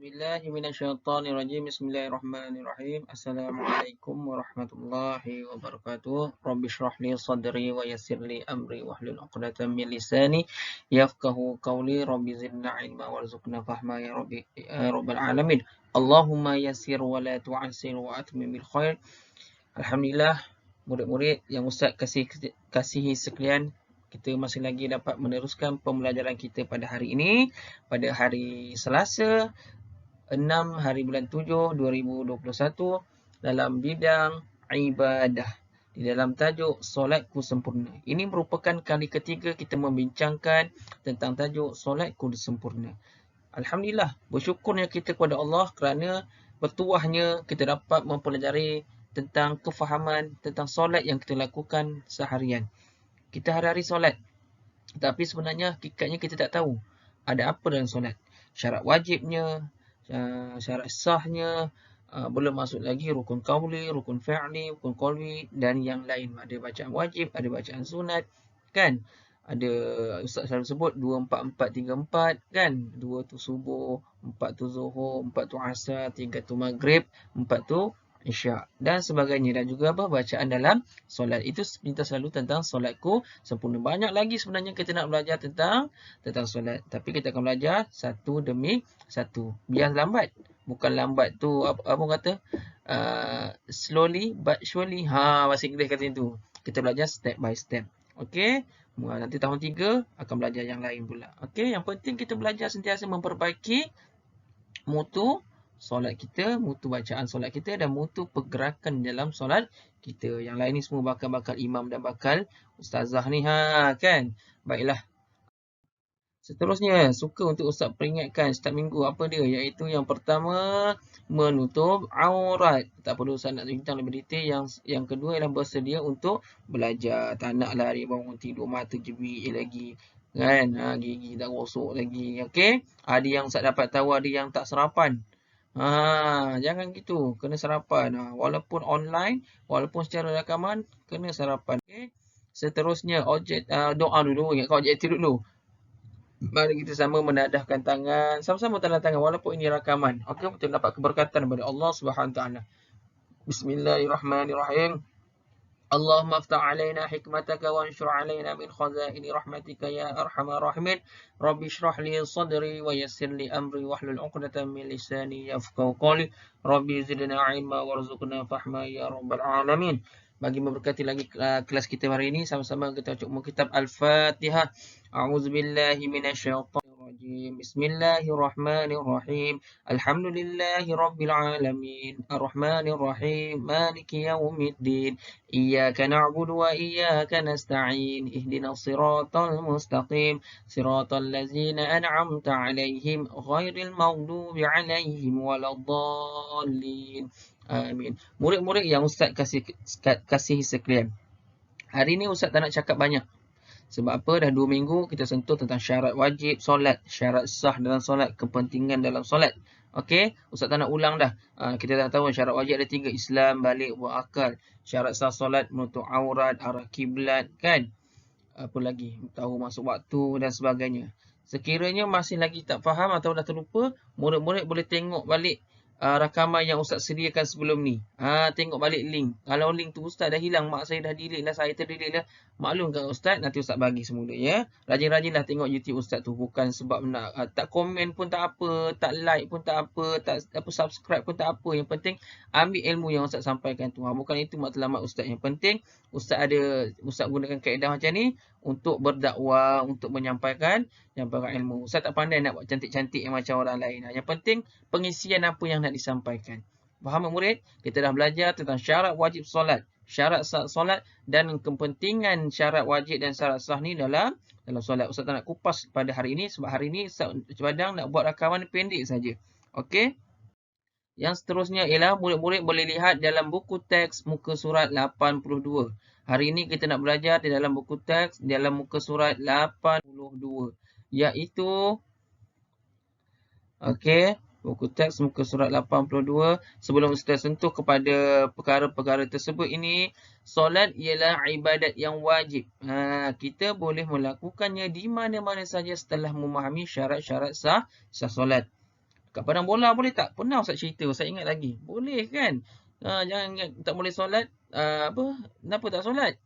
Billahi minasyaitonirrajim. Bismillahirrahmanirrahim. Assalamualaikum warahmatullahi wabarakatuh. Rabbi shrah li sadri wa yassir li amri wahlul 'uqdatam min lisani yafqahu qawli. Rabbi zidna ilma warzuqna fahma ya rabbi rabbal alamin. Allahumma yassir wa la tu'assir wa atmim bil khair. Alhamdulillah, murid-murid yang Ustaz kasihi sekalian, kita masih lagi dapat meneruskan pembelajaran kita pada hari ini, pada hari Selasa 6 hari bulan 7 2021 dalam bidang ibadah di dalam tajuk solatku sempurna. Ini merupakan kali ketiga kita membincangkan tentang tajuk solatku sempurna. Alhamdulillah, bersyukurnya kita kepada Allah kerana bertuahnya kita dapat mempelajari tentang kefahaman tentang solat yang kita lakukan seharian. Kita hari-hari solat, tapi sebenarnya hakikatnya kita tak tahu ada apa dalam solat. Syarat wajibnya, syarat sahnya, belum masuk lagi rukun qauli, rukun fi'li, rukun qalbi dan yang lain. Ada bacaan wajib, ada bacaan sunat, kan? Ada Ustaz selalu sebut 2 4 4 3 4, kan? 2 tu subuh, 4 tu zuhur, 4 tu asar, 3 tu maghrib, 4 tu isyak dan sebagainya, dan juga bacaan dalam solat. Itu kita selalu tentang solatku sempurna. Banyak lagi sebenarnya kita nak belajar tentang solat, tapi kita akan belajar satu demi satu. Biar lambat, bukan lambat tu apa kata, slowly but surely. Bahasa Inggeris kata itu. Kita belajar step by step. Okey, nanti tahun 3 akan belajar yang lain pula. Okey, yang penting kita belajar sentiasa memperbaiki mutu solat kita, mutu bacaan solat kita dan mutu pergerakan dalam solat kita. Yang lain ni semua bakal imam dan bakal ustazah ni, kan? Baiklah. Seterusnya, suka untuk Ustaz peringatkan setiap minggu apa dia? Iaitu yang pertama, menutup aurat. Tak perlu Ustaz nak bincang lebih detail. Yang kedua ialah bersedia untuk belajar. Tak nak lari bangun tidur mata jebik lagi, kan? Gigi tak gosok lagi. Okey? Ada yang Ustaz dapat tahu ada yang tak sarapan. Jangan gitu. Kena sarapan. Walaupun online, walaupun secara rakaman, kena sarapan. Okey? Seterusnya, doa dulu. Ingatkan objektif dulu. Mari kita sama menadahkan tangan. Sama-sama tanda tangan walaupun ini rakaman. Okey, kita dapat keberkatan daripada Allah Subhanahu Wa Taala. Bismillahirrahmanirrahim. Allahumma aftah alaina hikmataka wa anshur alaina min khazaini rahmatika ya arhamar rahimin. Rabbi shrah li sadri wa yassir li amri wahlul 'uqdatam min lisani yafqahu qawli. Rabbi zidna ilma warzuqna fahma ya rabbal alamin. Bagi memberkati lagi kelas kita hari ini, sama-sama kita baca kitab Al-Fatihah. A'udzubillahi minasyaitonirrajim. Bismillahirrahmanirrahim. Alhamdulillahi rabbil alamin. Arrahmanirrahim. Maliki yaumiddin. Iyyaka na'budu wa iyyaka nasta'in. Ihdinas siratal mustaqim. Siratal ladzina an'amta 'alaihim ghairil maghdubi 'alaihim waladdallin. Amin. Murid-murid yang Ustaz kasihi sekalian, hari ni Ustaz tak nak cakap banyak. Sebab apa? Dah 2 minggu kita sentuh tentang syarat wajib solat, syarat sah dalam solat, kepentingan dalam solat. Okey, Ustaz tak nak ulang dah. Kita dah tahu syarat wajib ada 3, Islam, balik, berakal. Syarat sah solat, menutup aurat, arah kiblat, kan? Apa lagi? Tahu masuk waktu dan sebagainya. Sekiranya masih lagi tak faham atau dah terlupa, murid-murid boleh tengok balik rakaman yang Ustaz sediakan sebelum ni. Tengok balik link. Kalau link tu Ustaz dah hilang, mak saya dah delete lah, saya terdelete lah, maklum kat Ustaz, nanti Ustaz bagi semula ya. Rajin-rajinlah tengok YouTube Ustaz tu, bukan sebab nak tak komen pun tak apa, tak like pun tak apa, tak subscribe pun tak apa. Yang penting ambil ilmu yang Ustaz sampaikan tu. Bukan itu matlamat Ustaz. Yang penting Ustaz gunakan kaedah macam ni untuk berdakwah, untuk menyampaikan ilmu. Ustaz tak pandai nak buat cantik-cantik yang macam orang lain. Yang penting pengisian apa yang nak disampaikan. Faham murid? Kita dah belajar tentang syarat wajib solat, syarat sah solat dan kepentingan syarat wajib dan syarat sah ni dalam solat. Ustaz tak nak kupas pada hari ini sebab hari ini Ustaz cadang nak buat rakaman pendek saja. Okey? Yang seterusnya ialah murid-murid boleh lihat dalam buku teks muka surat 82. Hari ini kita nak belajar di dalam buku teks dalam muka surat 82, iaitu okey, buku teks muka surat 82. Sebelum kita sentuh kepada perkara-perkara tersebut ini, solat ialah ibadat yang wajib. Kita boleh melakukannya di mana-mana saja setelah memahami syarat-syarat sah solat. Kat padang bola boleh tak? Pernah Ustaz cerita, saya ingat lagi. Boleh kan? Jangan ingat tak boleh solat. Kenapa tak solat?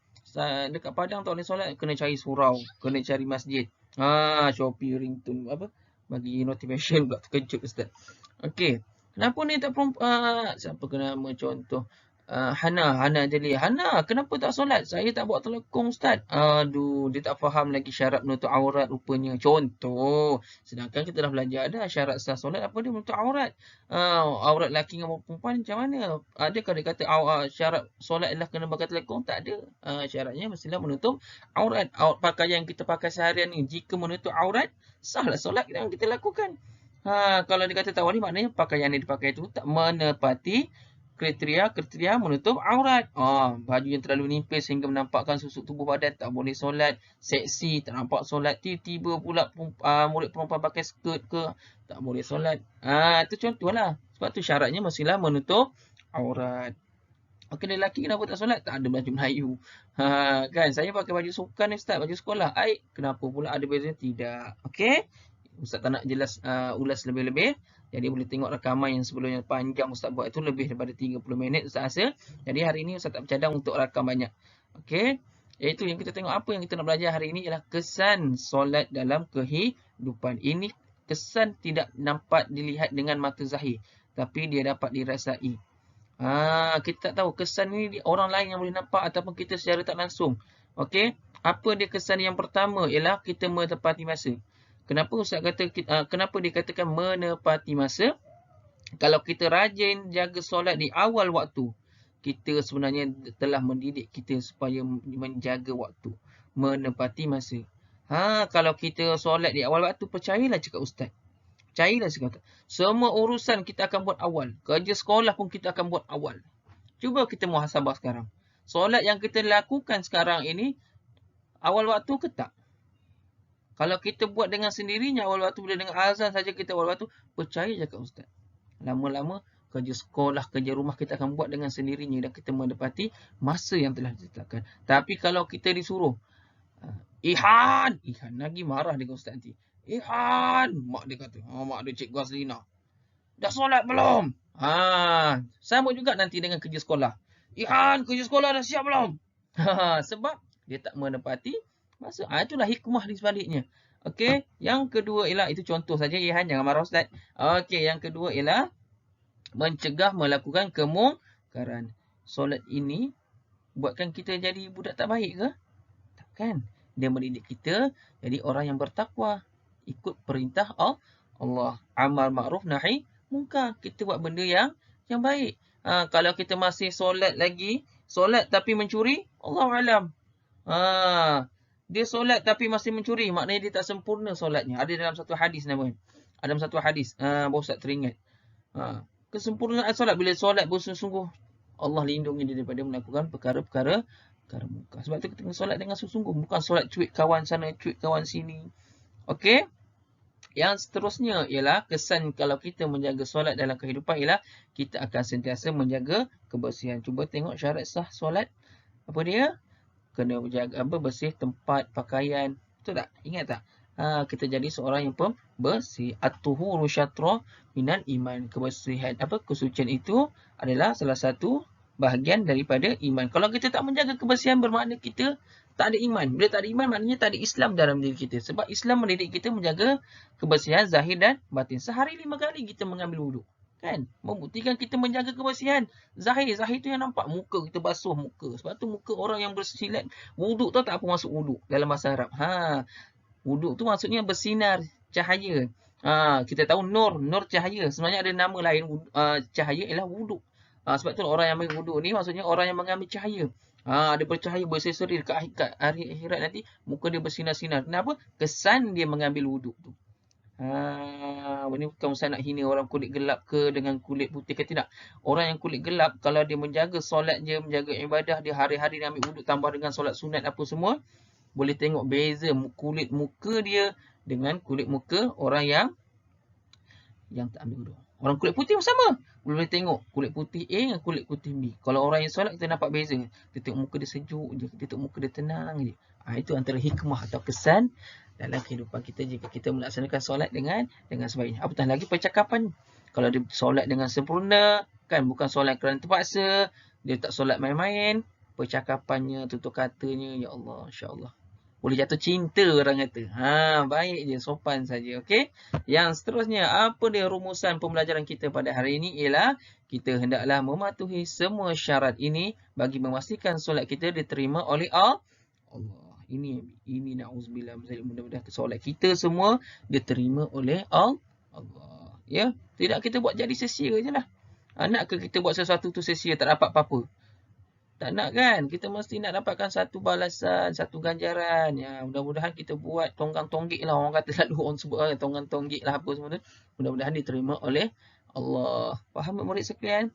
Dekat padang tak boleh solat, kena cari surau, kena cari masjid. Shopee ringtone bagi notification pula, terkejut Ustaz. Okey. Kenapa ni tak siapa ke nama contoh? Hana Jeli. Hana, kenapa tak solat? Saya tak buat telekong Ustaz. Aduh, dia tak faham lagi syarat menutup aurat rupanya. Contoh. Sedangkan kita dah belajar dah syarat sah solat apa dia menutup aurat. Aurat lelaki dengan perempuan macam mana? Adakah dia kata syarat solat adalah kena pakai telekong? Tak ada. Syaratnya mestilah menutup aurat. Pakaian yang kita pakai seharian ni, jika menutup aurat, sahlah solat yang kita lakukan. Kalau dia kata tak boleh, maknanya pakaian yang dipakai itu tak menepati kriteria menutup aurat. Baju yang terlalu nipis sehingga menampakkan susuk tubuh badan, tak boleh solat. Seksi, tak nampak solat. Tiba-tiba pula murid perempuan pakai skirt ke, tak boleh solat. Itu contohlah. Sebab tu syaratnya mestilah menutup aurat. Okey, lelaki kenapa tak solat? Tak ada baju Melayu. Kan, saya pakai baju sukan ni Ustaz, baju sekolah. Kenapa pula ada bezanya? Tidak. Okey. Ustaz tak nak jelas ulas lebih-lebih. Jadi boleh tengok rakaman yang sebelumnya panjang Ustaz buat itu lebih daripada 30 minit Ustaz rasa. Jadi hari ini Ustaz tak bercadang untuk rakam banyak. Okey. Iaitu yang kita tengok, apa yang kita nak belajar hari ini ialah kesan solat dalam kehidupan. Ini kesan tidak nampak dilihat dengan mata zahir, tapi dia dapat dirasai. Kita tak tahu kesan ini orang lain yang boleh nampak ataupun kita secara tak langsung. Okey. Apa dia kesan yang pertama ialah kita menepati masa. Kenapa Ustaz kata kenapa dikatakan menepati masa? Kalau kita rajin jaga solat di awal waktu, kita sebenarnya telah mendidik kita supaya menjaga waktu, menepati masa. Kalau kita solat di awal waktu, percayalah cakap Ustaz. Percayalah cakap. Semua urusan kita akan buat awal. Kerja sekolah pun kita akan buat awal. Cuba kita muhasabah sekarang. Solat yang kita lakukan sekarang ini awal waktu ke tak? Kalau kita buat dengan sendirinya awal waktu, bila dengan azan saja kita awal waktu, percaya cakap Ustaz. Lama-lama kerja sekolah, kerja rumah kita akan buat dengan sendirinya dan kita mendapati masa yang telah ditetapkan. Tapi kalau kita disuruh, Ihan lagi marah dengan Ustaz nanti. Ihan, mak dia kata, mak dia Cikgu Azlina. Dah solat belum? Sama juga nanti dengan kerja sekolah. Ihan, kerja sekolah dah siap belum? Sebab dia tak menepati masa. Itulah hikmah di sebaliknya. Okey, yang kedua ialah, itu contoh saja Ihan, jangan marah Ustaz. Okey, yang kedua ialah mencegah melakukan kemungkaran. Solat ini buatkan kita jadi budak tak baik ke? Takkan. Dia mendidik kita jadi orang yang bertakwa, ikut perintah Allah. Amal ma'ruf nahi munkar. Kita buat benda yang baik. Kalau kita masih solat tapi mencuri, Allahu alam. Dia solat tapi masih mencuri, maknanya dia tak sempurna solatnya. Ada dalam satu hadis namanya. Ada dalam satu hadis, baru Ustaz teringat. Kesempurnaan solat, bila solat bersungguh-sungguh, Allah lindungi dia daripada melakukan perkara-perkara munkar. Sebab tu kita kena solat dengan sungguh-sungguh, bukan solat cuit kawan sana, cuit kawan sini. Okey? Yang seterusnya ialah kesan kalau kita menjaga solat dalam kehidupan ialah kita akan sentiasa menjaga kebersihan. Cuba tengok syarat sah solat. Apa dia? Kena jaga bersih tempat, pakaian. Betul tak? Ingat tak? Kita jadi seorang yang bersih. At-tuhuru syatra minal iman. Kebersihan, kesucian itu adalah salah satu bahagian daripada iman. Kalau kita tak menjaga kebersihan, bermakna kita tak ada iman. Bila tak ada iman, maknanya tak ada Islam dalam diri kita. Sebab Islam mendidik kita menjaga kebersihan zahir dan batin. Sehari 5 kali kita mengambil wuduk. Kan? Membuktikan kita menjaga kebersihan zahir. Zahir tu yang nampak. Muka kita basuh muka. Sebab tu muka orang yang bersilat wuduk, tahu tak apa maksud wuduk dalam bahasa Arab? Wuduk tu maksudnya bersinar cahaya. Kita tahu nur cahaya. Sebenarnya ada nama lain, cahaya ialah wuduk. Sebab tu orang yang ambil wuduk ni maksudnya orang yang mengambil cahaya. Dia bercahaya berseri-seri dekat hari akhirat nanti, muka dia bersinar-sinar. Kenapa? Kesan dia mengambil wuduk tu. Ini bukan Ustaz nak hina orang kulit gelap ke dengan kulit putih ke, tidak. Orang yang kulit gelap, kalau dia menjaga solat dia, menjaga ibadah dia, hari-hari dia ambil wuduk tambah dengan solat sunat apa semua, boleh tengok beza kulit muka dia dengan kulit muka orang yang tak ambil wuduk. Orang kulit putih pun sama. Boleh tengok kulit putih A dengan kulit putih B. Kalau orang yang solat, kita nampak beza. Kita tengok muka dia sejuk je, kita tengok muka dia tenang je. Itu antara hikmah atau kesan dalam kehidupan kita jika kita melaksanakan solat dengan sebaiknya. Apatah lagi percakapan. Kalau dia solat dengan sempurna, kan bukan solat kerana terpaksa, dia tak solat main-main, percakapannya, tutur katanya, ya Allah, insya-Allah. Boleh jatuh cinta orang kata. Baik je, sopan saja. Okey. Yang seterusnya, apa dia rumusan pembelajaran kita pada hari ini ialah kita hendaklah mematuhi semua syarat ini bagi memastikan solat kita diterima oleh Allah. Ini na'udzubillah, mudah-mudahan solat kita semua diterima oleh Allah. Ya, tidak kita buat jadi sia-sia je lah. Nakkah kita buat sesuatu tu sia-sia tak dapat apa-apa? Tak nak kan? Kita mesti nak dapatkan satu balasan, satu ganjaran. Ya, mudah-mudahan kita buat tonggang-tonggik lah. Orang kata selalu orang sebut tonggang-tonggik lah apa semua tu. Mudah-mudahan diterima oleh Allah. Faham murid sekalian?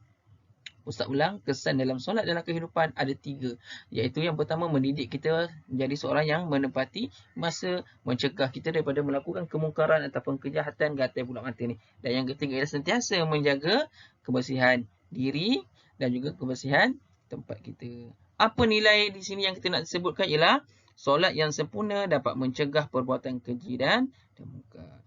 Ustaz ulang, kesan dalam solat dalam kehidupan ada 3. Iaitu yang pertama, mendidik kita menjadi seorang yang menepati masa, mencegah kita daripada melakukan kemungkaran ataupun kejahatan gatal bulat mata ni. Dan yang ketiga ialah sentiasa menjaga kebersihan diri dan juga kebersihan tempat kita. Apa nilai di sini yang kita nak sebutkan ialah solat yang sempurna dapat mencegah perbuatan keji dan mungkar.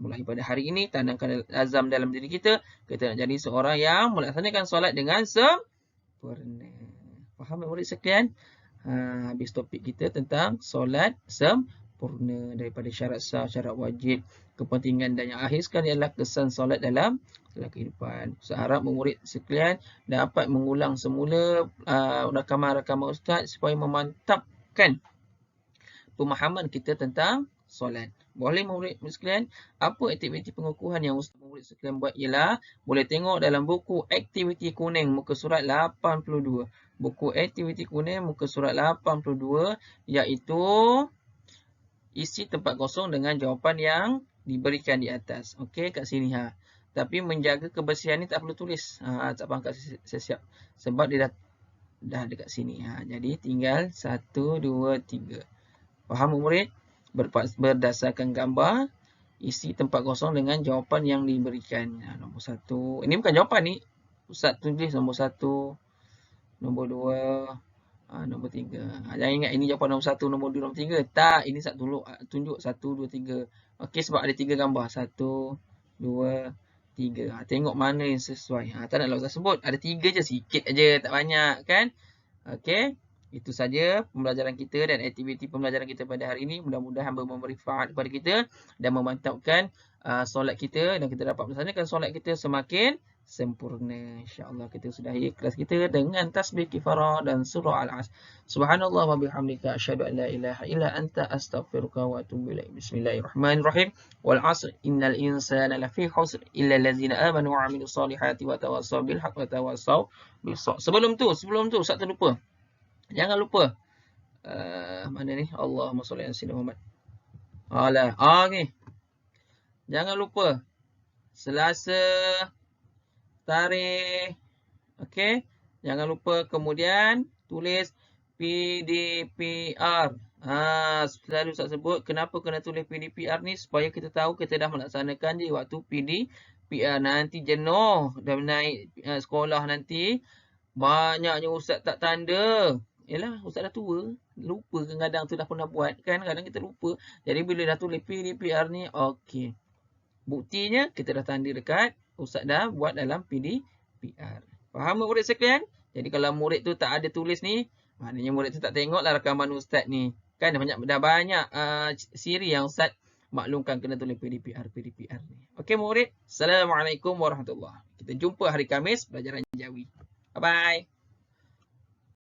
Mulai pada hari ini, tanamkan azam dalam diri kita. Kita nak jadi seorang yang melaksanakan solat dengan sempurna. Faham murid sekalian? Habis topik kita tentang solat sempurna daripada syarat sah, syarat wajib, kepentingan dan yang akhir sekali adalah kesan solat dalam kehidupan. Saya harap murid sekalian dapat mengulang semula rakaman-rakaman Ustaz supaya memantapkan pemahaman kita tentang solat. Boleh murid sekalian, apa aktiviti pengukuhan yang Ustaz murid sekalian buat ialah boleh tengok dalam buku aktiviti kuning muka surat 82. Buku aktiviti kuning muka surat 82 iaitu isi tempat kosong dengan jawapan yang diberikan di atas. Okey, kat sini Tapi menjaga kebersihan ni tak perlu tulis. Tak faham kat saya siap. Sebab dia dah dekat sini. Jadi tinggal 1, 2, 3. Faham murid? Berdasarkan gambar, isi tempat kosong dengan jawapan yang diberikan. Nombor 1. Ini bukan jawapan ni. Ustaz tulis nombor 1, nombor 2, nombor 3. Jangan ingat ini jawapan nombor 1, nombor 2, nombor 3. Tak, ini tunjuk 1, 2, 3. Okey, sebab ada 3 gambar. 1, 2, 3. Tengok mana yang sesuai. Tak naklah Ustaz sebut. Ada 3 je, sikit aja, tak banyak kan. Okey. Itu saja pembelajaran kita dan aktiviti pembelajaran kita pada hari ini. Mudah-mudahan memberi manfaat kepada kita dan memantapkan solat kita dan kita dapat melaksanakan solat kita semakin sempurna. InsyaAllah kita sudahi kelas kita dengan tasbih kifarah dan surah Al-Asr. Subhanallah wa bihamdika asyhadu an la ilaha illa anta astaghfiruka wa atubu ilaik. Bismillahirrahmanirrahim. Wal 'asr innal insana lafi khusr illa allazina amanu wa 'amilus solihati wa tawassaw bil haqqi wa tawassaw bis sabr. Sebelum tu Ustaz terlupa. Jangan lupa mana ni? Allahumma shalli ala sayyidina Muhammad. Okey. Jangan lupa Selasa tarikh. Okey. Jangan lupa kemudian tulis PDPR. Selalu Ustaz sebut kenapa kena tulis PDPR ni supaya kita tahu kita dah melaksanakan di waktu PDPR. Nanti jenuh dah naik sekolah nanti banyaknya Ustaz tak tanda. Yalah, Ustaz dah tua. Lupa kadang-kadang tu dah pernah buat kan. Kadang kita lupa. Jadi bila dah tulis PDPR ni, okey. Buktinya kita dah tanda dekat. Ustaz dah buat dalam PDPR. Faham murid sekalian? Jadi kalau murid tu tak ada tulis ni, maknanya murid tu tak tengoklah rakaman Ustaz ni. Kan dah banyak siri yang Ustaz maklumkan kena tulis PDPR ni. Okey murid. Assalamualaikum warahmatullahi wabarakatuh. Kita jumpa hari Khamis pelajaran Jawi. Bye-bye.